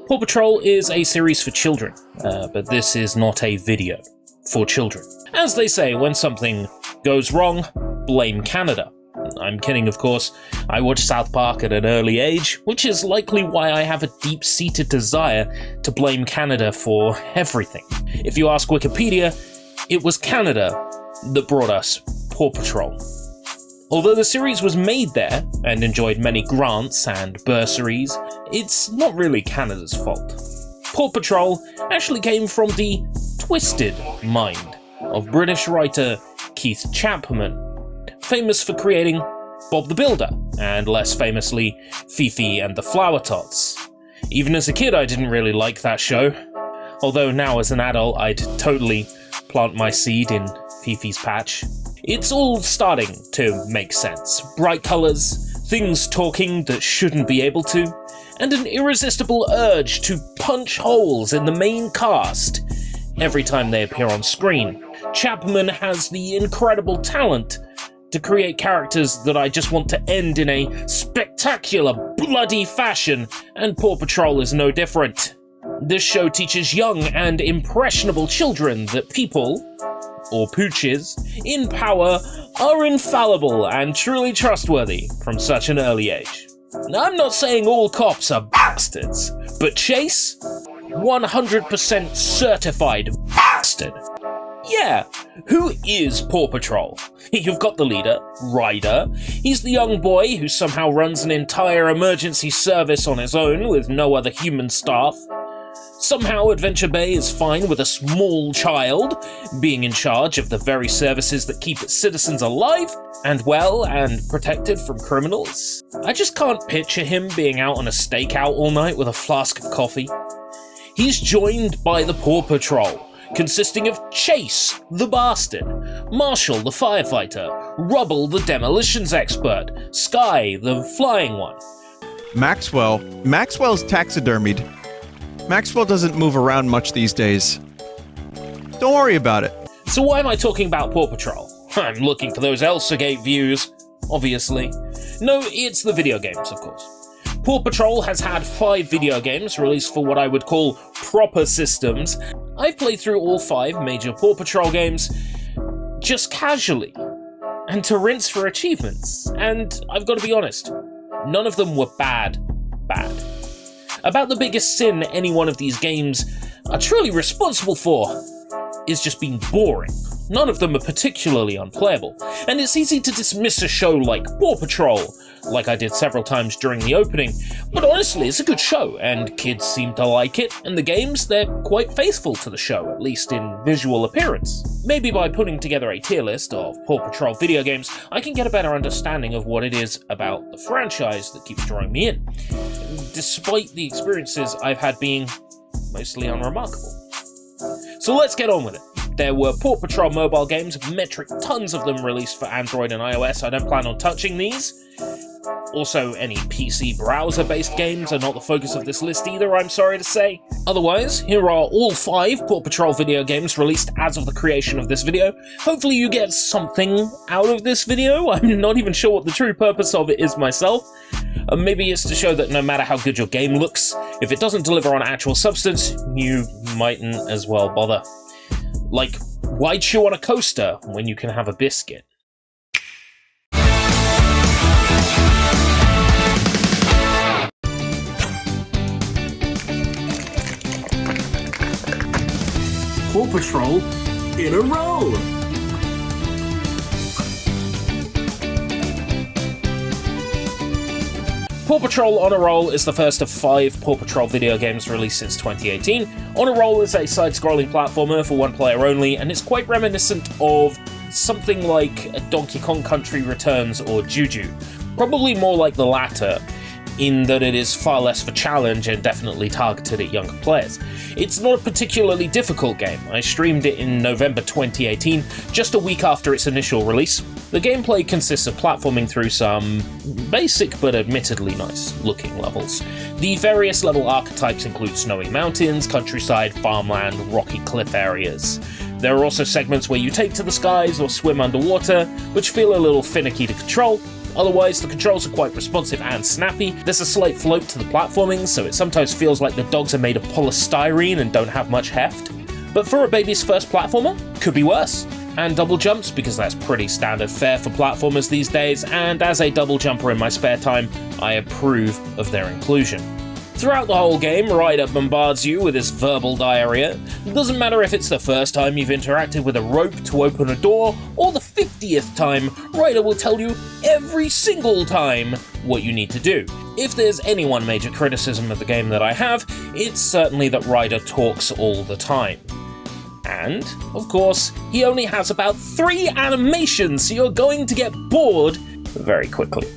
Paw Patrol is a series for children, but this is not a video for children. As they say, when something goes wrong, blame Canada. I'm kidding, of course. I watched South Park at an early age, which is likely why I have a deep-seated desire to blame Canada for everything. If you ask Wikipedia, it was Canada that brought us Paw Patrol. Although the series was made there and enjoyed many grants and bursaries, it's not really Canada's fault. Paw Patrol actually came from the twisted mind of British writer Keith Chapman, famous for creating Bob the Builder, and less famously, Fifi and the Flower Tots. Even as a kid, I didn't really like that show, although now as an adult, I'd totally plant my seed in Fifi's patch. It's all starting to make sense. Bright colours, things talking that shouldn't be able to, and an irresistible urge to punch holes in the main cast every time they appear on screen. Chapman has the incredible talent to create characters that I just want to end in a spectacular, bloody fashion, and Paw Patrol is no different. This show teaches young and impressionable children that people, or pooches, in power are infallible and truly trustworthy from such an early age. Now, I'm not saying all cops are bastards, but Chase, 100% certified bastard. Yeah, who is Paw Patrol? You've got the leader, Ryder. He's the young boy who somehow runs an entire emergency service on his own with no other human staff. Somehow Adventure Bay is fine with a small child being in charge of the very services that keep its citizens alive and well and protected from criminals. I just can't picture him being out on a stakeout all night with a flask of coffee. He's joined by the Paw Patrol, consisting of Chase, the bastard, Marshall, the firefighter, Rubble, the demolitions expert, Sky, the flying one. Maxwell's taxidermied. Maxwell doesn't move around much these days. Don't worry about it. So why am I talking about Paw Patrol? I'm looking for those Elsagate views, obviously. No, it's the video games, of course. Paw Patrol has had 5 video games released for what I would call proper systems. I've played through all 5 major Paw Patrol games just casually, and to rinse for achievements, and I've got to be honest, none of them were bad. About the biggest sin any one of these games are truly responsible for is just being boring. None of them are particularly unplayable, and it's easy to dismiss a show like Paw Patrol, like I did several times during the opening, but honestly, it's a good show, and kids seem to like it, and the games, they're quite faithful to the show, at least in visual appearance. Maybe by putting together a tier list of Paw Patrol video games, I can get a better understanding of what it is about the franchise that keeps drawing me in, despite the experiences I've had being mostly unremarkable. So let's get on with it. There were Paw Patrol mobile games, metric tons of them released for Android and iOS. I don't plan on touching these. Also, any PC browser-based games are not the focus of this list either, I'm sorry to say. Otherwise, here are all 5 Paw Patrol video games released as of the creation of this video. Hopefully you get something out of this video. I'm not even sure what the true purpose of it is myself. Maybe it's to show that no matter how good your game looks, if it doesn't deliver on actual substance, you mightn't as well bother. Like, why chew on a coaster when you can have a biscuit? Paw Patrol in a row! Paw Patrol On a Roll is the first of 5 Paw Patrol video games released since 2018. On a Roll is a side-scrolling platformer for one player only, and it's quite reminiscent of something like Donkey Kong Country Returns or Juju. Probably more like the latter, in that it is far less of a challenge and definitely targeted at younger players. It's not a particularly difficult game. I streamed it in November 2018, just a week after its initial release. The gameplay consists of platforming through some basic but admittedly nice looking levels. The various level archetypes include snowy mountains, countryside, farmland, rocky cliff areas. There are also segments where you take to the skies or swim underwater, which feel a little finicky to control, Otherwise, the controls are quite responsive and snappy. There's a slight float to the platforming, so it sometimes feels like the dogs are made of polystyrene and don't have much heft. But for a baby's first platformer, could be worse. And double jumps, because that's pretty standard fare for platformers these days, and as a double jumper in my spare time, I approve of their inclusion. Throughout the whole game, Ryder bombards you with his verbal diarrhea. It doesn't matter if it's the first time you've interacted with a rope to open a door, or the 50th time, Ryder will tell you every single time what you need to do. If there's any one major criticism of the game that I have, it's certainly that Ryder talks all the time. And, of course, he only has about 3 animations, so you're going to get bored very quickly.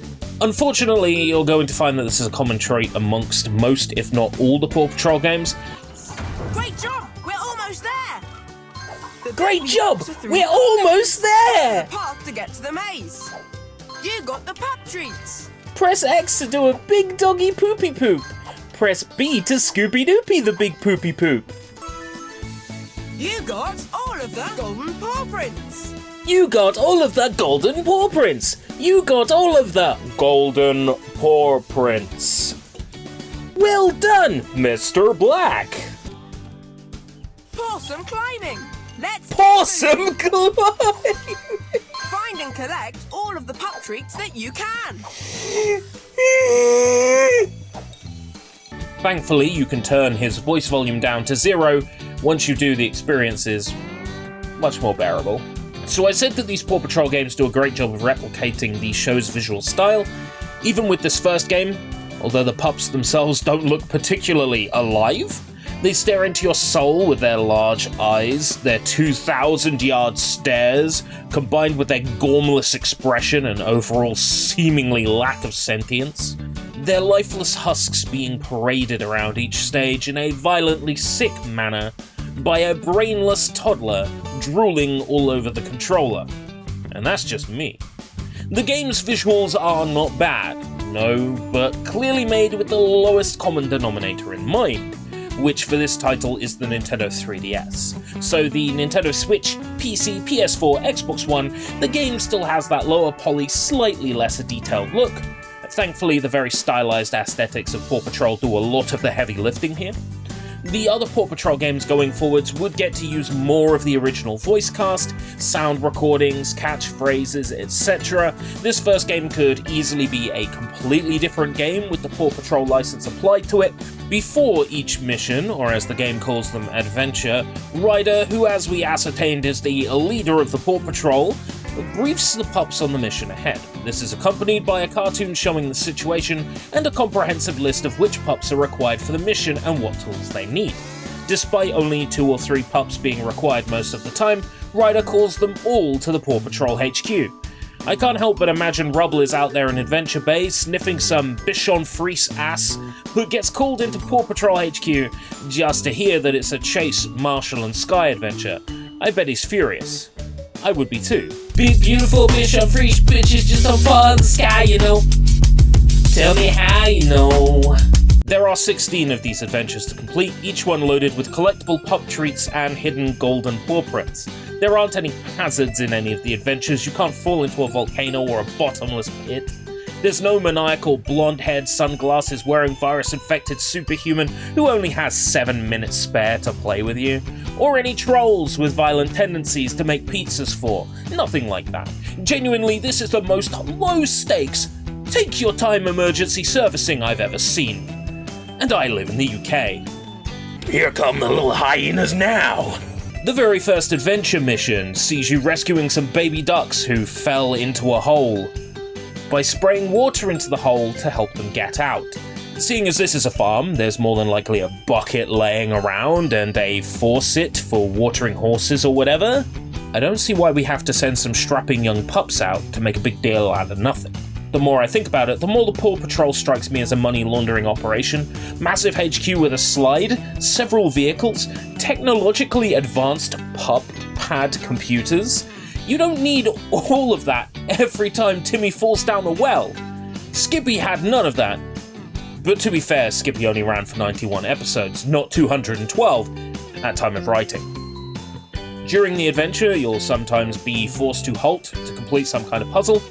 Unfortunately, you're going to find that this is a common trait amongst most, if not all, the Paw Patrol games. Great job! We're almost there! Great job! We're almost there! The path to get to the maze. You got the pup treats. Press X to do a big doggy poopy poop. Press B to Scooby Doopy the big poopy poop. You got all of the golden paw prints. You got all of the golden paw prints. You got all of the golden paw prints. Well done, Mr. Black. Possum climbing. Let's Possum climb. find and collect all of the pup treats that you can. Thankfully, you can turn his voice volume down to 0. Once you do, the experience is much more bearable. So I said that these Paw Patrol games do a great job of replicating the show's visual style. Even with this first game, although the pups themselves don't look particularly alive, they stare into your soul with their large eyes, their 2,000-yard stares, combined with their gormless expression and overall seemingly lack of sentience. Their lifeless husks being paraded around each stage in a violently sick manner by a brainless toddler drooling all over the controller. And that's just me. The game's visuals are not bad, no, but clearly made with the lowest common denominator in mind, which for this title is the Nintendo 3DS. So the Nintendo Switch, PC, PS4, Xbox One, the game still has that lower poly, slightly lesser detailed look. Thankfully, the very stylized aesthetics of Paw Patrol do a lot of the heavy lifting here. The other Paw Patrol games going forwards would get to use more of the original voice cast, sound recordings, catchphrases, etc. This first game could easily be a completely different game with the Paw Patrol license applied to it. Before each mission, or as the game calls them, adventure, Ryder, who as we ascertained is the leader of the Paw Patrol, briefs the pups on the mission ahead. This is accompanied by a cartoon showing the situation and a comprehensive list of which pups are required for the mission and what tools they need. Despite only 2 or 3 pups being required most of the time, Ryder calls them all to the Paw Patrol HQ. I can't help but imagine Rubble is out there in Adventure Bay sniffing some Bichon Frise ass who gets called into Paw Patrol HQ just to hear that it's a Chase, Marshall and Sky adventure. I bet he's furious. I would be too. Big beautiful Bichon Frise bitches just on fire in the sky, you know. Tell me how you know. There are 16 of these adventures to complete, each one loaded with collectible pup treats and hidden golden paw prints. There aren't any hazards in any of the adventures. You can't fall into a volcano or a bottomless pit. There's no maniacal blonde-haired sunglasses-wearing virus-infected superhuman who only has 7 minutes spare to play with you. Or any trolls with violent tendencies to make pizzas for. Nothing like that. Genuinely, this is the most low-stakes, take-your-time emergency servicing I've ever seen. And I live in the UK. Here come the little hyenas now. The very first adventure mission sees you rescuing some baby ducks who fell into a hole by spraying water into the hole to help them get out. Seeing as this is a farm, there's more than likely a bucket laying around and a faucet for watering horses or whatever. I don't see why we have to send some strapping young pups out to make a big deal out of nothing. The more I think about it, the more the Paw Patrol strikes me as a money laundering operation. Massive HQ with a slide, several vehicles, technologically advanced pup pad computers. You don't need all of that every time Timmy falls down the well. Skippy had none of that. But to be fair, Skippy only ran for 91 episodes, not 212 at time of writing. During the adventure, you'll sometimes be forced to halt to complete some kind of puzzle.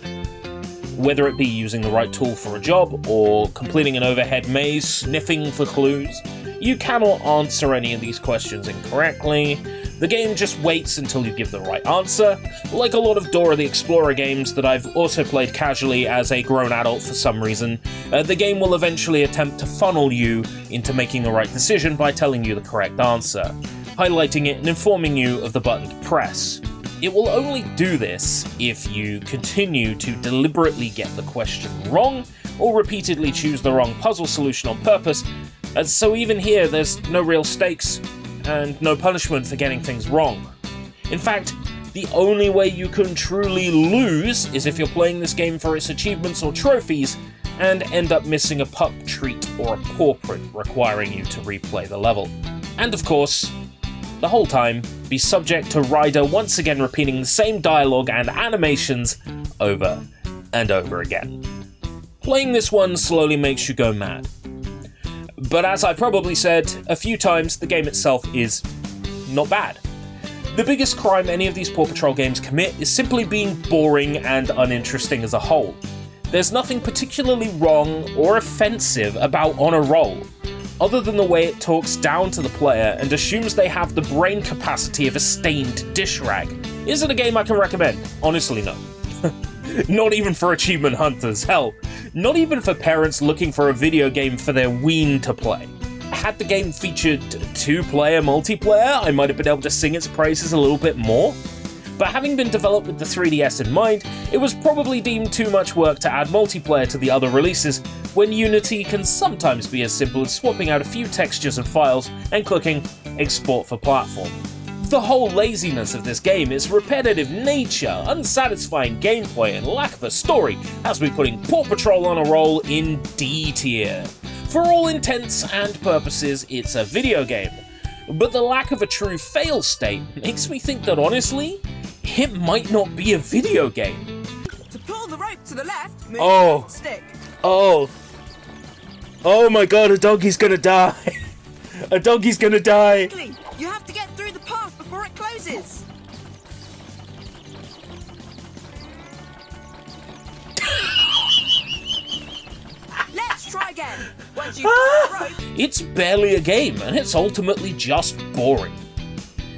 Whether it be using the right tool for a job, or completing an overhead maze, sniffing for clues, you cannot answer any of these questions incorrectly. The game just waits until you give the right answer. Like a lot of Dora the Explorer games that I've also played casually as a grown adult for some reason, the game will eventually attempt to funnel you into making the right decision by telling you the correct answer, highlighting it and informing you of the button to press. It will only do this if you continue to deliberately get the question wrong, or repeatedly choose the wrong puzzle solution on purpose, so even here there's no real stakes, and no punishment for getting things wrong. In fact, the only way you can truly lose is if you're playing this game for its achievements or trophies, and end up missing a pup treat or a paw print requiring you to replay the level. And of course, the whole time, be subject to Ryder once again repeating the same dialogue and animations over and over again. Playing this one slowly makes you go mad. But as I probably said a few times, the game itself is not bad. The biggest crime any of these Paw Patrol games commit is simply being boring and uninteresting as a whole. There's nothing particularly wrong or offensive about On a Roll, other than the way it talks down to the player and assumes they have the brain capacity of a stained dish rag. Is it a game I can recommend? Honestly, no. Not even for achievement hunters, hell, not even for parents looking for a video game for their ween to play. Had the game featured 2-player multiplayer, I might have been able to sing its praises a little bit more. But having been developed with the 3DS in mind, it was probably deemed too much work to add multiplayer to the other releases, when Unity can sometimes be as simple as swapping out a few textures and files and clicking Export for Platform. The whole laziness of this game, its repetitive nature, unsatisfying gameplay, and lack of a story has me putting Paw Patrol On a Roll in D tier. For all intents and purposes, it's a video game, but the lack of a true fail state makes me think that honestly, it might not be a video game. To pull the rope to the left, move Oh. the stick. Oh my god, a donkey's gonna die! A donkey's gonna die! Quickly, you have to get through the path before it closes. Let's try again. Once you pull the rope, It's barely a game, and it's ultimately just boring.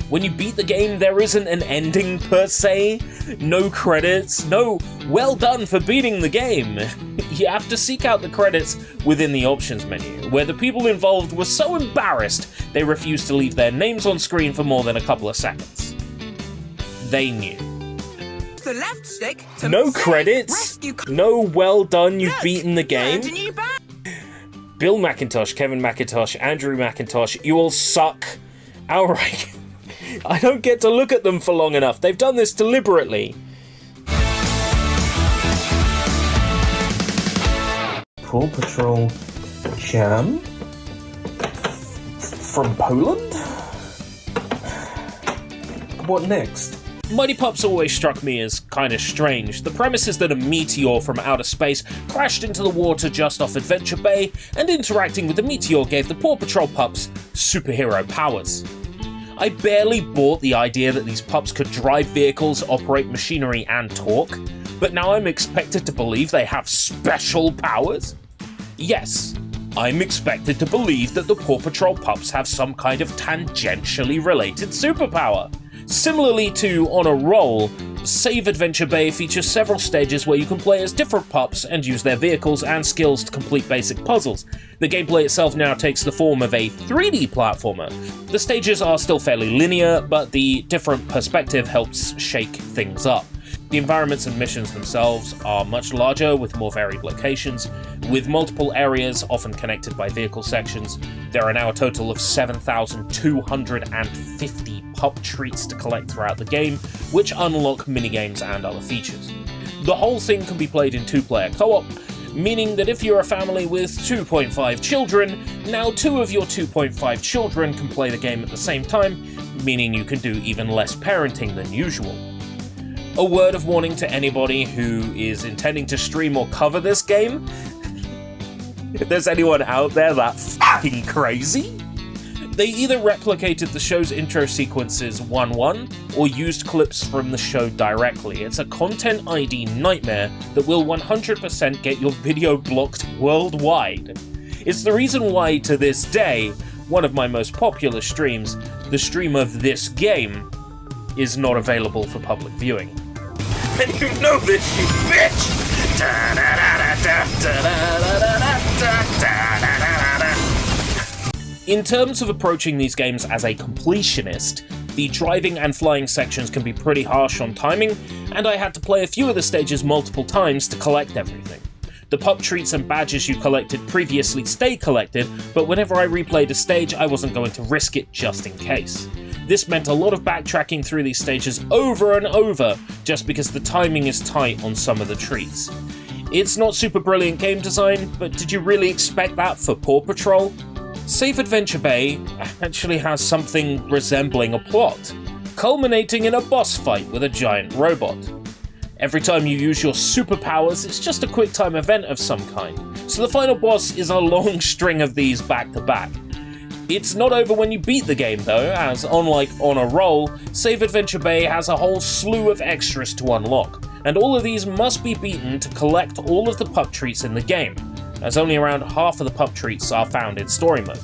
When you beat the game, there isn't an ending per se, no credits, no well done for beating the game. You have to seek out the credits within the options menu, where the people involved were so embarrassed they refused to leave their names on screen for more than a couple of seconds. They knew. the left stick to No save, credits, rescue. no well done, you've Look, beaten the game. learned a new bag. Bill McIntosh, Kevin McIntosh, Andrew McIntosh, you all suck outright. I don't get to look at them for long enough. They've done this deliberately. Paw Patrol Jam? From Poland? What next? Mighty Pups always struck me as kinda strange. The premise is that a meteor from outer space crashed into the water just off Adventure Bay, and interacting with the meteor gave the Paw Patrol pups superhero powers. I barely bought the idea that these pups could drive vehicles, operate machinery, and talk, but now I'm expected to believe they have special powers? Yes, I'm expected to believe that the Paw Patrol pups have some kind of tangentially related superpower. Similarly to On a Roll, Save Adventure Bay features several stages where you can play as different pups and use their vehicles and skills to complete basic puzzles. The gameplay itself now takes the form of a 3D platformer. The stages are still fairly linear, but the different perspective helps shake things up. The environments and missions themselves are much larger, with more varied locations, with multiple areas often connected by vehicle sections. There are now a total of 7,250 pup treats to collect throughout the game, which unlock minigames and other features. The whole thing can be played in 2-player co-op, meaning that if you're a family with 2.5 children, now 2 of your 2.5 children can play the game at the same time, meaning you can do even less parenting than usual. A word of warning to anybody who is intending to stream or cover this game. If there's anyone out there that fucking crazy, They either replicated the show's intro sequences 1-1, or used clips from the show directly. It's a content ID nightmare that will 100% get your video blocked worldwide. It's the reason why, to this day, one of my most popular streams, the stream of this game, is not available for public viewing. And you know this, you bitch! In terms of approaching these games as a completionist, the driving and flying sections can be pretty harsh on timing, and I had to play a few of the stages multiple times to collect everything. The pup treats and badges you collected previously stay collected, but whenever I replayed a stage, I wasn't going to risk it just in case. This meant a lot of backtracking through these stages over and over, just because the timing is tight on some of the treats. It's not super brilliant game design, but did you really expect that for Paw Patrol? Save Adventure Bay actually has something resembling a plot, culminating in a boss fight with a giant robot. Every time you use your superpowers, it's just a quick time event of some kind, so the final boss is a long string of these back to back. It's not over when you beat the game though, as unlike On a Roll, Save Adventure Bay has a whole slew of extras to unlock, and all of these must be beaten to collect all of the pup treats in the game, as only around half of the pup treats are found in story mode.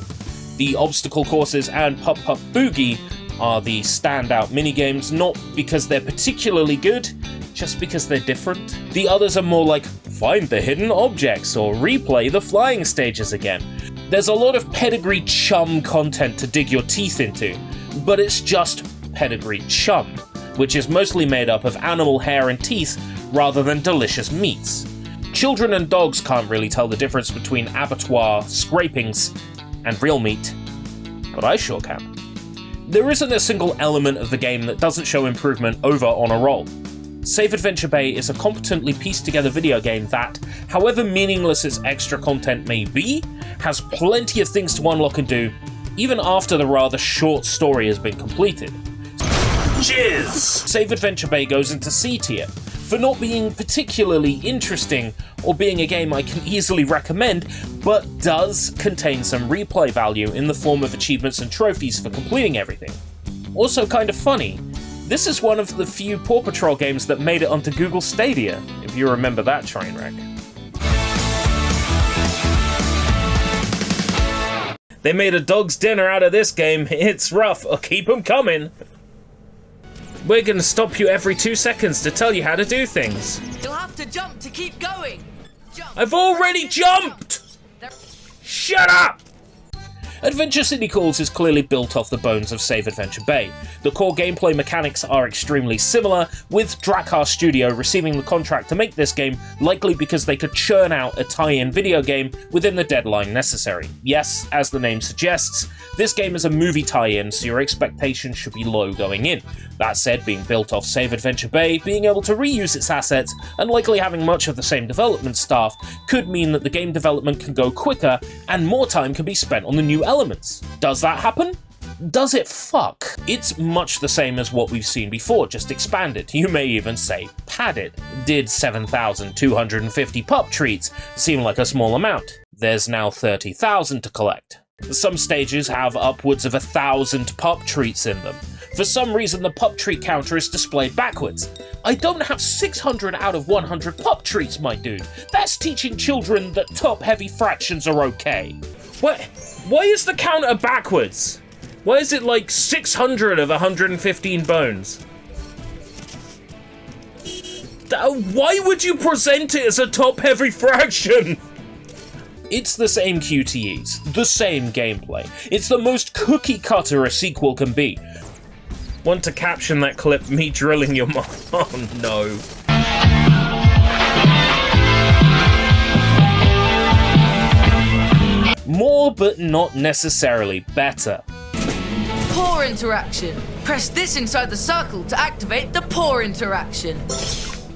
The obstacle courses and Pup Pup Boogie are the standout minigames, not because they're particularly good, just because they're different. The others are more like, find the hidden objects or replay the flying stages again. There's a lot of pedigree chum content to dig your teeth into, but it's just pedigree chum, which is mostly made up of animal hair and teeth rather than delicious meats. Children and dogs can't really tell the difference between abattoir, scrapings, and real meat, but I sure can. There isn't a single element of the game that doesn't show improvement over On a Roll. Save Adventure Bay is a competently pieced together video game that, however meaningless its extra content may be, has plenty of things to unlock and do, even after the rather short story has been completed. Cheers! Save Adventure Bay goes into C tier, for not being particularly interesting or being a game I can easily recommend, but does contain some replay value in the form of achievements and trophies for completing everything. Also kind of funny, this is one of the few Paw Patrol games that made it onto Google Stadia, if you remember that train wreck. They made a dog's dinner out of this game, it's rough, I'll keep 'em coming. We're gonna stop you every 2 seconds to tell you how to do things. You'll have to jump to keep going. Jump. I've already jumped! Shut up! Adventure City Calls is clearly built off the bones of Save Adventure Bay. The core gameplay mechanics are extremely similar, with Drakkar Studio receiving the contract to make this game likely because they could churn out a tie-in video game within the deadline necessary. Yes, as the name suggests, this game is a movie tie-in, so your expectations should be low going in. That said, being built off Save Adventure Bay, being able to reuse its assets, and likely having much of the same development staff, could mean that the game development can go quicker, and more time can be spent on the new elements. Does that happen? Does it fuck? It's much the same as what we've seen before, just expanded. You may even say padded. Did 7,250 pup treats seem like a small amount? There's now 30,000 to collect. Some stages have upwards of 1,000 pup treats in them. For some reason, the pup treat counter is displayed backwards. I don't have 600 out of 100 pup treats, my dude. That's teaching children that top-heavy fractions are okay. Why is the counter backwards? Why is it like 600 of 115 bones? Why would you present it as a top-heavy fraction? It's the same QTEs, the same gameplay. It's the most cookie-cutter a sequel can be. Want to caption that clip, me drilling your mom? Oh no. More, but not necessarily better. Paw interaction. Press this inside the circle to activate the paw interaction.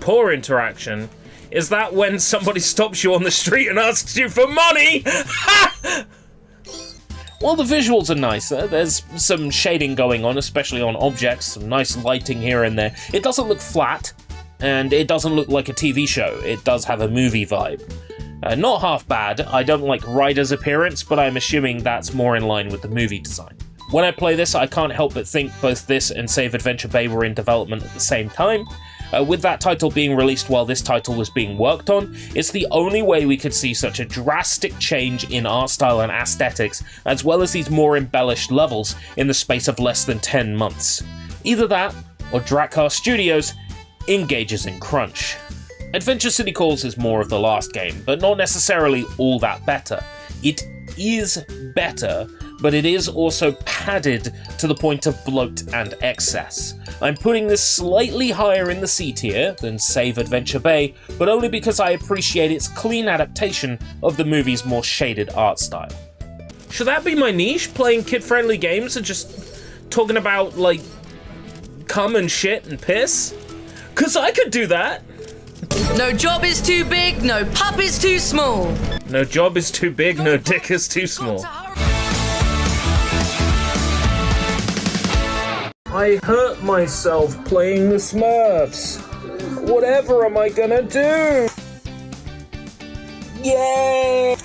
Paw interaction? Is that when somebody stops you on the street and asks you for money? While the visuals are nicer, there's some shading going on, especially on objects, some nice lighting here and there. It doesn't look flat, and it doesn't look like a TV show. It does have a movie vibe. Not half bad. I don't like Ryder's appearance, but I'm assuming that's more in line with the movie design. When I play this, I can't help but think both this and Save Adventure Bay were in development at the same time. With that title being released while this title was being worked on, it's the only way we could see such a drastic change in art style and aesthetics, as well as these more embellished levels in the space of less than 10 months. Either that, or Drakkar Studios engages in crunch. Adventure City Calls is more of the last game, but not necessarily all that better. It is better, but it is also padded to the point of bloat and excess. I'm putting this slightly higher in the C tier than Save Adventure Bay, but only because I appreciate its clean adaptation of the movie's more shaded art style. Should that be my niche, playing kid-friendly games and just talking about, like, cum and shit and piss? 'Cause I could do that! No job is too big, no pup is too small. No job is too big, no dick is too small. I hurt myself playing the Smurfs. Whatever am I gonna do? Yay!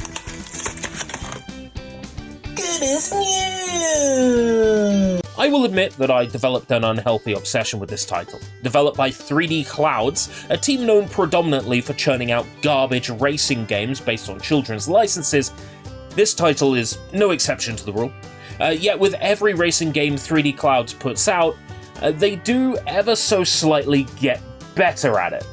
Good as new! I will admit that I developed an unhealthy obsession with this title. Developed by 3D Clouds, a team known predominantly for churning out garbage racing games based on children's licenses, this title is no exception to the rule. Yet with every racing game 3D Clouds puts out, they do ever so slightly get better at it.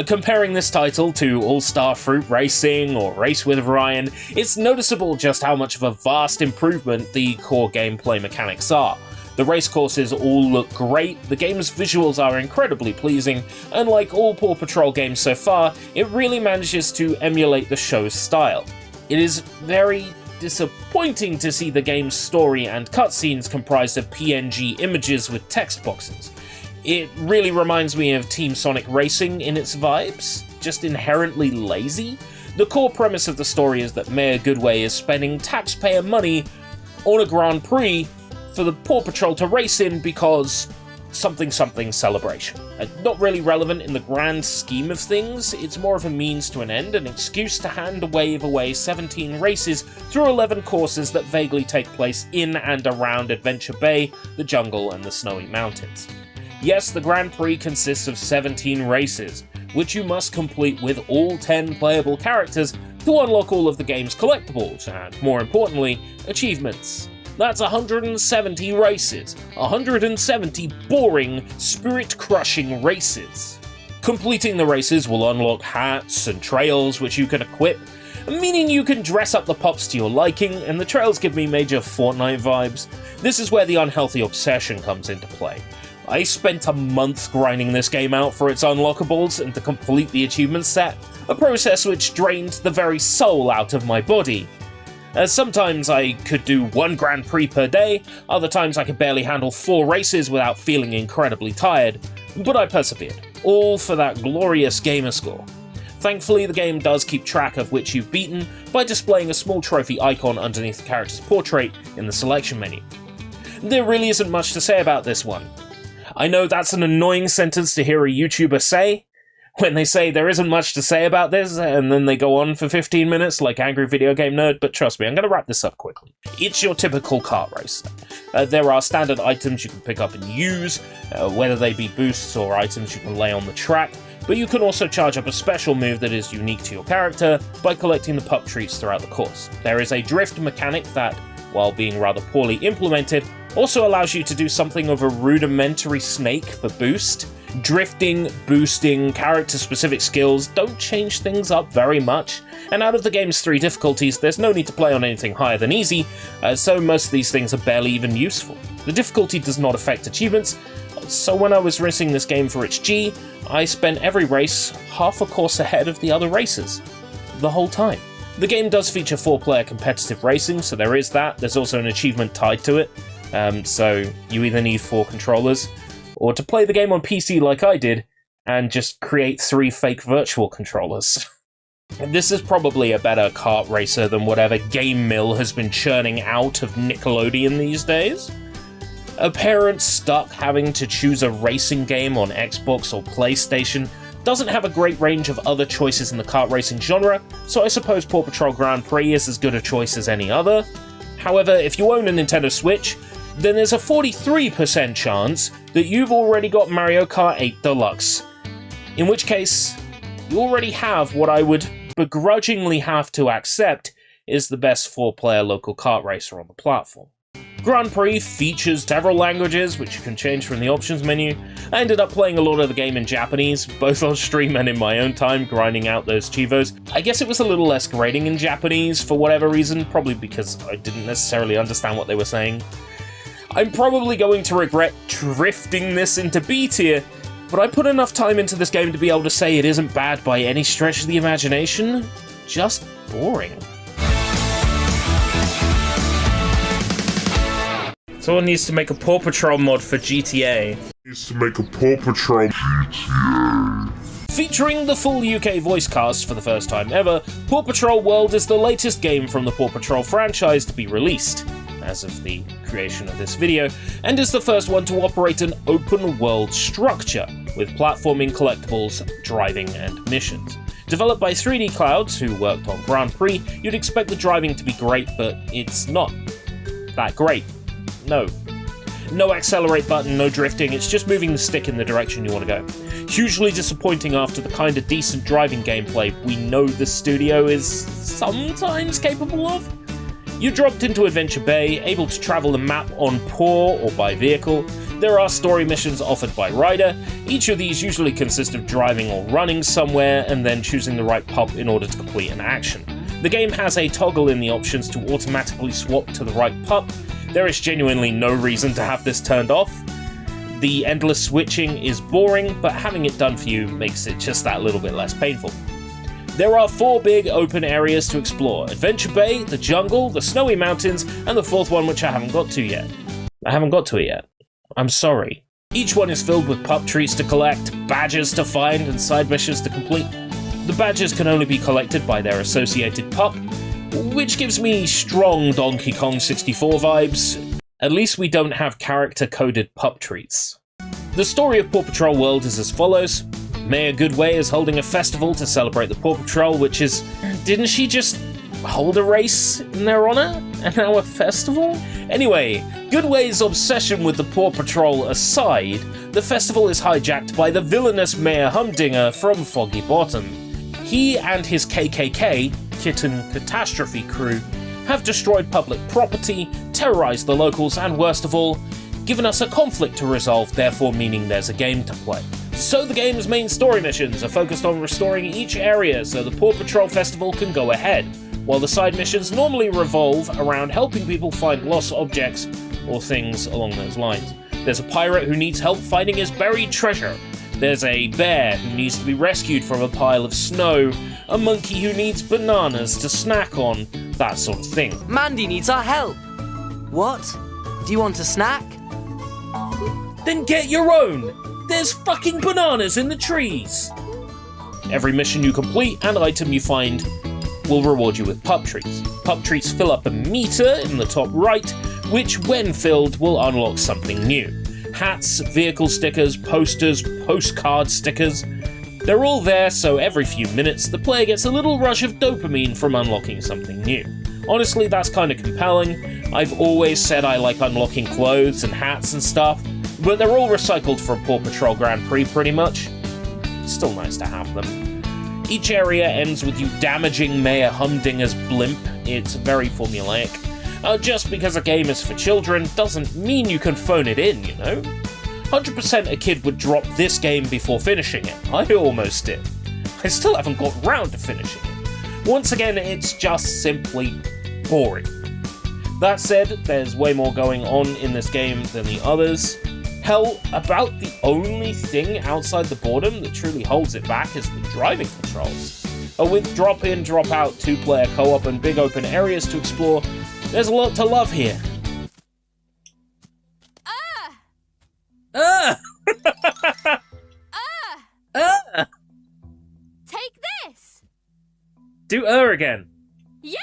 Comparing this title to All-Star Fruit Racing or Race with Ryan, it's noticeable just how much of a vast improvement the core gameplay mechanics are. The race courses all look great, the game's visuals are incredibly pleasing, and like all Paw Patrol games so far, it really manages to emulate the show's style. It is very disappointing to see the game's story and cutscenes comprised of PNG images with text boxes. It really reminds me of Team Sonic Racing in its vibes, just inherently lazy. The core premise of the story is that Mayor Goodway is spending taxpayer money on a Grand Prix for the Paw Patrol to race in because something celebration. Not really relevant in the grand scheme of things, it's more of a means to an end, an excuse to hand wave away 17 races through 11 courses that vaguely take place in and around Adventure Bay, the jungle and the snowy mountains. Yes, the Grand Prix consists of 17 races, which you must complete with all 10 playable characters to unlock all of the game's collectibles, and more importantly, achievements. That's 170 races, 170 boring, spirit-crushing races. Completing the races will unlock hats and trails which you can equip, meaning you can dress up the pups to your liking, and the trails give me major Fortnite vibes. This is where the unhealthy obsession comes into play. I spent a month grinding this game out for its unlockables and to complete the achievement set, a process which drained the very soul out of my body. Sometimes I could do 1 Grand Prix per day, other times I could barely handle 4 races without feeling incredibly tired, but I persevered, all for that glorious gamer score. Thankfully, the game does keep track of which you've beaten by displaying a small trophy icon underneath the character's portrait in the selection menu. There really isn't much to say about this one. I know that's an annoying sentence to hear a YouTuber say, when they say there isn't much to say about this, and then they go on for 15 minutes like Angry Video Game Nerd, but trust me, I'm going to wrap this up quickly. It's your typical kart racer. There are standard items you can pick up and use, whether they be boosts or items you can lay on the track, but you can also charge up a special move that is unique to your character by collecting the pup treats throughout the course. There is a drift mechanic that, while being rather poorly implemented, also allows you to do something of a rudimentary snake for boost. Drifting, boosting, character-specific skills don't change things up very much, and out of the game's 3 difficulties, there's no need to play on anything higher than easy, so most of these things are barely even useful. The difficulty does not affect achievements, so when I was rinsing this game for its G, I spent every race half a course ahead of the other races. The whole time. The game does feature 4-player competitive racing, so there is that. There's also an achievement tied to it, so you either need 4 controllers, or to play the game on PC like I did, and just create 3 fake virtual controllers. This is probably a better kart racer than whatever game mill has been churning out of Nickelodeon these days. A parent stuck having to choose a racing game on Xbox or PlayStation doesn't have a great range of other choices in the kart racing genre, so I suppose Paw Patrol Grand Prix is as good a choice as any other. However, if you own a Nintendo Switch, then there's a 43% chance that you've already got Mario Kart 8 Deluxe. In which case, you already have what I would begrudgingly have to accept is the best 4-player local kart racer on the platform. Grand Prix features several languages, which you can change from the options menu. I ended up playing a lot of the game in Japanese, both on stream and in my own time, grinding out those chivos. I guess it was a little less grating in Japanese for whatever reason, probably because I didn't necessarily understand what they were saying. I'm probably going to regret drifting this into B tier, but I put enough time into this game to be able to say it isn't bad by any stretch of the imagination, just boring. Someone needs to make a Paw Patrol mod for GTA. Featuring the full UK voice cast for the first time ever, Paw Patrol World is the latest game from the Paw Patrol franchise to be released, as of the creation of this video, and is the first one to operate an open world structure, with platforming, collectibles, driving, and missions. Developed by 3D Clouds, who worked on Grand Prix, you'd expect the driving to be great, but it's not that great. No accelerate button, no drifting, it's just moving the stick in the direction you want to go. Hugely disappointing after the kind of decent driving gameplay we know the studio is sometimes capable of. You're dropped into Adventure Bay, able to travel the map on paw or by vehicle. There are story missions offered by Ryder. Each of these usually consist of driving or running somewhere and then choosing the right pup in order to complete an action. The game has a toggle in the options to automatically swap to the right pup. There is genuinely no reason to have this turned off. The endless switching is boring, but having it done for you makes it just that little bit less painful. There are 4 big open areas to explore: Adventure Bay, the jungle, the snowy mountains, and the 4th one which I haven't got to yet. I'm sorry. Each one is filled with pup treats to collect, badges to find, and side missions to complete. The badges can only be collected by their associated pup, which gives me strong Donkey Kong 64 vibes. At least we don't have character-coded pup treats. The story of Paw Patrol World is as follows. Mayor Goodway is holding a festival to celebrate the Paw Patrol, which is... Didn't she just hold a race in their honor? And now a festival? Anyway, Goodway's obsession with the Paw Patrol aside, the festival is hijacked by the villainous Mayor Humdinger from Foggy Bottom. He and his KKK, Kitten Catastrophe crew, have destroyed public property, terrorized the locals, and worst of all, given us a conflict to resolve, therefore meaning there's a game to play. So the game's main story missions are focused on restoring each area so the Paw Patrol Festival can go ahead, while the side missions normally revolve around helping people find lost objects or things along those lines. There's a pirate who needs help finding his buried treasure. There's a bear who needs to be rescued from a pile of snow, a monkey who needs bananas to snack on, that sort of thing. Mandy needs our help. What? Do you want a snack? Then get your own! There's fucking bananas in the trees! Every mission you complete and item you find will reward you with pup treats. Pup treats fill up a meter in the top right, which when filled will unlock something new. Hats, vehicle stickers, posters, postcard stickers. They're all there, so every few minutes the player gets a little rush of dopamine from unlocking something new. Honestly, that's kind of compelling. I've always said I like unlocking clothes and hats and stuff, but they're all recycled from Paw Patrol Grand Prix pretty much. It's still nice to have them. Each area ends with you damaging Mayor Humdinger's blimp. It's very formulaic. Just because a game is for children doesn't mean you can phone it in, you know? 100% a kid would drop this game before finishing it. I almost did. I still haven't got round to finishing it. Once again, it's just simply boring. That said, there's way more going on in this game than the others. Hell, about the only thing outside the boredom that truly holds it back is the driving controls. With drop-in, drop-out, 2-player co-op and big open areas to explore, there's a lot to love here. Take this! Do again. Yahoo!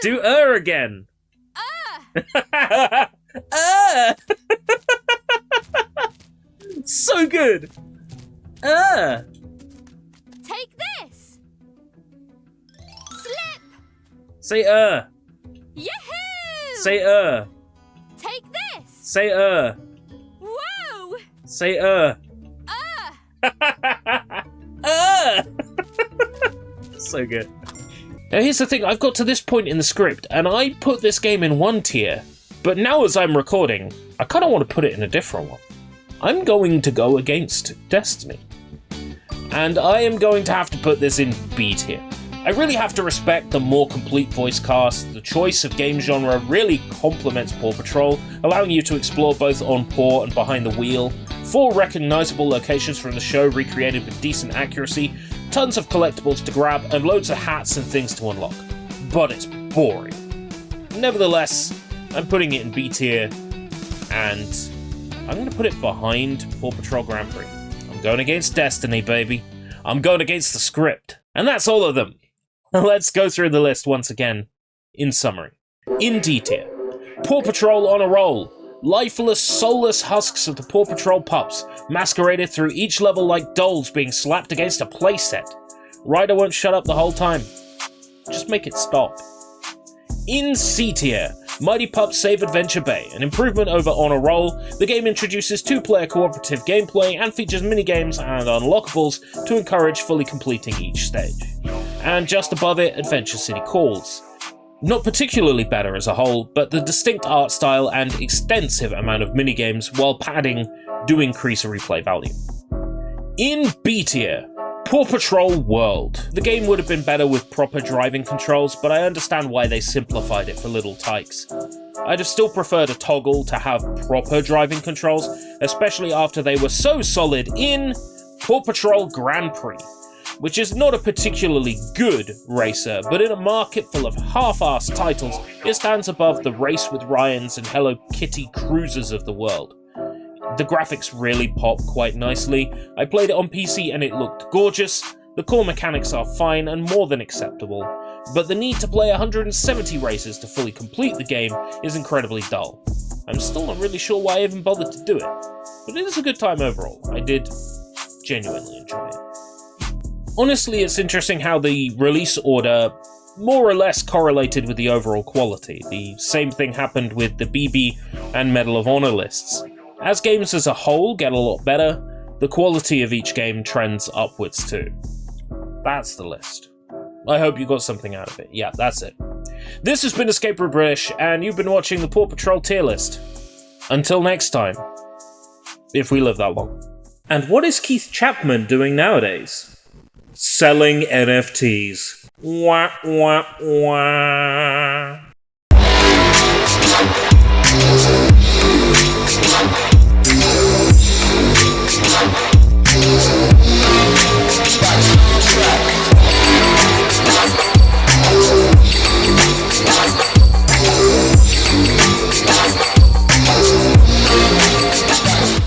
Do again. So good. Say Yahoo! Say Take this! Say Whoa! Say So good. Now here's the thing, I've got to this point in the script, and I put this game in one tier, but now as I'm recording, I kind of want to put it in a different one. I'm going to go against Destiny. And I am going to have to put this in B tier. I really have to respect the more complete voice cast. The choice of game genre really complements Paw Patrol, allowing you to explore both on paw and behind the wheel. 4 recognizable locations from the show recreated with decent accuracy, tons of collectibles to grab, and loads of hats and things to unlock. But it's boring. Nevertheless, I'm putting it in B tier, and I'm going to put it behind Paw Patrol Grand Prix. I'm going against Destiny, baby. I'm going against the script. And that's all of them. Let's go through the list once again. In summary. In D tier. Paw Patrol on a roll. Lifeless, soulless husks of the Paw Patrol pups, masqueraded through each level like dolls being slapped against a playset. Ryder won't shut up the whole time. Just make it stop. In C tier. Mighty Pups Save Adventure Bay, an improvement over On a Roll. The game introduces 2-player cooperative gameplay and features minigames and unlockables to encourage fully completing each stage. And just above it, Adventure City Calls. Not particularly better as a whole, but the distinct art style and extensive amount of minigames, while padding, do increase a replay value. In B tier, Paw Patrol World. The game would have been better with proper driving controls, but I understand why they simplified it for little tykes. I'd have still preferred a toggle to have proper driving controls, especially after they were so solid in Paw Patrol Grand Prix, which is not a particularly good racer, but in a market full of half-assed titles, it stands above the Race with Ryans and Hello Kitty Cruisers of the world. The graphics really pop quite nicely. I played it on PC and it looked gorgeous. The core mechanics are fine and more than acceptable, but the need to play 170 races to fully complete the game is incredibly dull. I'm still not really sure why I even bothered to do it, but it is a good time overall. I did genuinely enjoy it. Honestly, it's interesting how the release order more or less correlated with the overall quality. The same thing happened with the BB and Medal of Honor lists. As games as a whole get a lot better, the quality of each game trends upwards too. That's the list. I hope you got something out of it. Yeah, that's it. This has been EscapeRouteBritish, and you've been watching the Paw Patrol tier list. Until next time. If we live that long. And what is Keith Chapman doing nowadays? Selling NFTs. Wah, wah, wah.